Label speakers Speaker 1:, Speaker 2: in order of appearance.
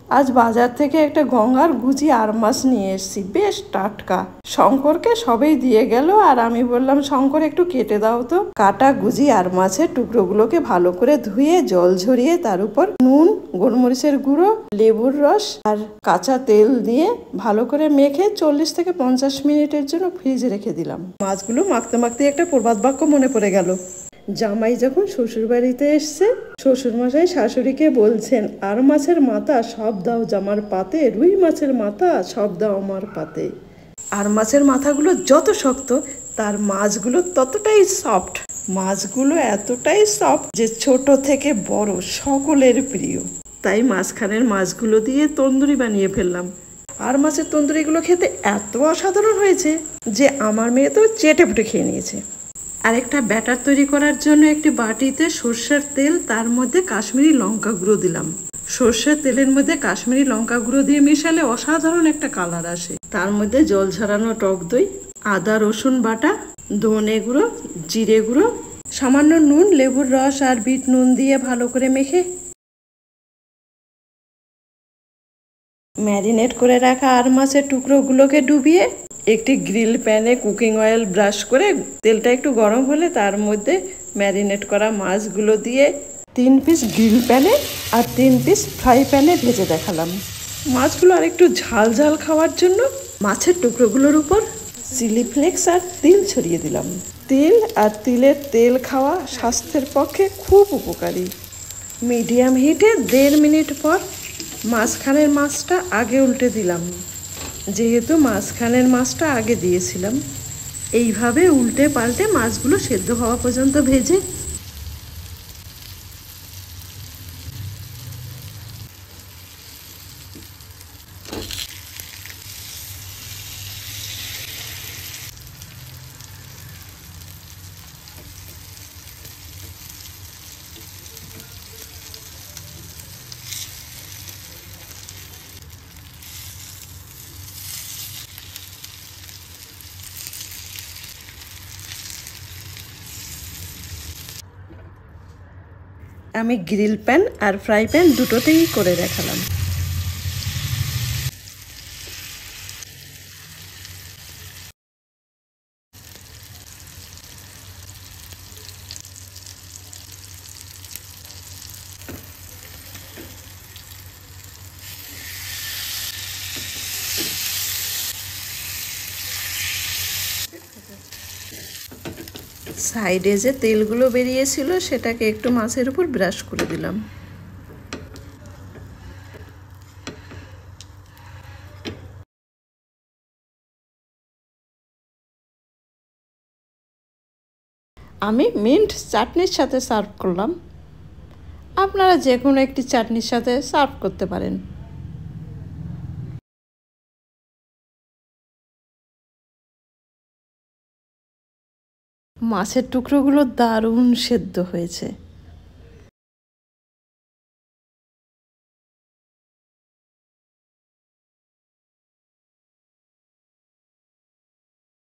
Speaker 1: আজ বাজার থেকে একটা গঙ্গার গুজি আর মাছ নিয়ে এসেছি, বেশ টাটকা। শঙ্করকে সবেই দিয়ে গেল আর আমি বললাম, শঙ্কর একটু কেটে দাও তো। কাটা গুজি আর মাছের টুকরোগুলোকে ভালো করে ধুয়ে জল ঝরিয়ে তার উপর নুন, গোলমরিচের গুঁড়ো, লেবুর রস আর কাঁচা তেল দিয়ে ভালো করে মেখে 40 থেকে 50 মিনিটের জন্য ফ্রিজে রেখে দিলাম। মাছগুলো মাখতে মাখতে একটা প্রবাদ বাক্য মনে পড়ে গেল। জামাই যখন শ্বশুর বাড়িতে এসছে, শ্বশুরমশাই শাশুড়িকে বলছেন, আর মাছের মাথা সব দাও জামার পাতে, রুই মাছের মাথা সব দাও আমার পাতে। আর মাছের মাথাগুলো যত শক্ত, তার মাছগুলো ততটাই সফট। মাছগুলো এতটাই সফট যে ছোট থেকে বড় সকলের প্রিয়। তাই মাঝখানের মাছগুলো দিয়ে তন্দুরি বানিয়ে ফেললাম। আর মাছের তন্দুরিগুলো খেতে এত অসাধারণ হয়েছে যে আমার মেয়ে তো চেটে পুটে খেয়ে নিয়েছে। আরেকটা ব্যাটার তৈরি করার জন্য একটি বাটিতে সর্ষের তেল, তার মধ্যে কাশ্মীরি লঙ্কা গুঁড়ো দিলাম। সর্ষের তেলের মধ্যে কাশ্মীরি লঙ্কা গুঁড়ো দিয়ে মেশালে অসাধারণ একটা কালার আসে। তার মধ্যে জল ঝরানো টক দই, আদা রসুন বাটা, ধনে গুঁড়ো, জিরে গুঁড়ো, সামান্য নুন, লেবুর রস আর বিট নুন দিয়ে ভালো করে মেখে ম্যারিনেট করে রাখা আর মাছের টুকরোগুলোকে ডুবিয়ে একটি গ্রিল প্যানে কুকিং অয়েল ব্রাশ করে তেলটা একটু গরম হলে তার মধ্যে ম্যারিনেট করা মাছগুলো দিয়ে 3 পিস গ্রিল প্যানে আর 3 পিস ফ্রাই প্যানে ভেজে দেখালাম। মাছগুলো আর একটু ঝাল ঝাল খাওয়ার জন্য মাছের টুকরোগুলোর উপর চিলি ফ্লেক্স আর তিল ছড়িয়ে দিলাম। তিল আর তিলের তেল খাওয়া স্বাস্থ্যের পক্ষে খুব উপকারী। মিডিয়াম হিটে 1.5 মিনিট পর মাঝখানের মাছটা আগে উল্টে দিলাম। যেহেতু মাঝখানের মাছটা আগে দিয়েছিলাম, এইভাবে উল্টে পাল্টে মাছগুলো সেদ্ধ হওয়া পর্যন্ত ভেজে আমি গ্রিল প্যান আর ফ্রাই প্যান দুটোতেই করে দেখালাম। সাইডে যে তেলগুলো বেরিয়েছিল সেটাকে একটু মাছের উপর ব্রাশ করে দিলাম। আমি মিন্ট চাটনির সাথে সার্ভ করলাম। আপনারা যে কোনো একটি চাটনির সাথে সার্ভ করতে পারেন। মাছের টুকরোগুলো দারুণ সেদ্ধ হয়েছে।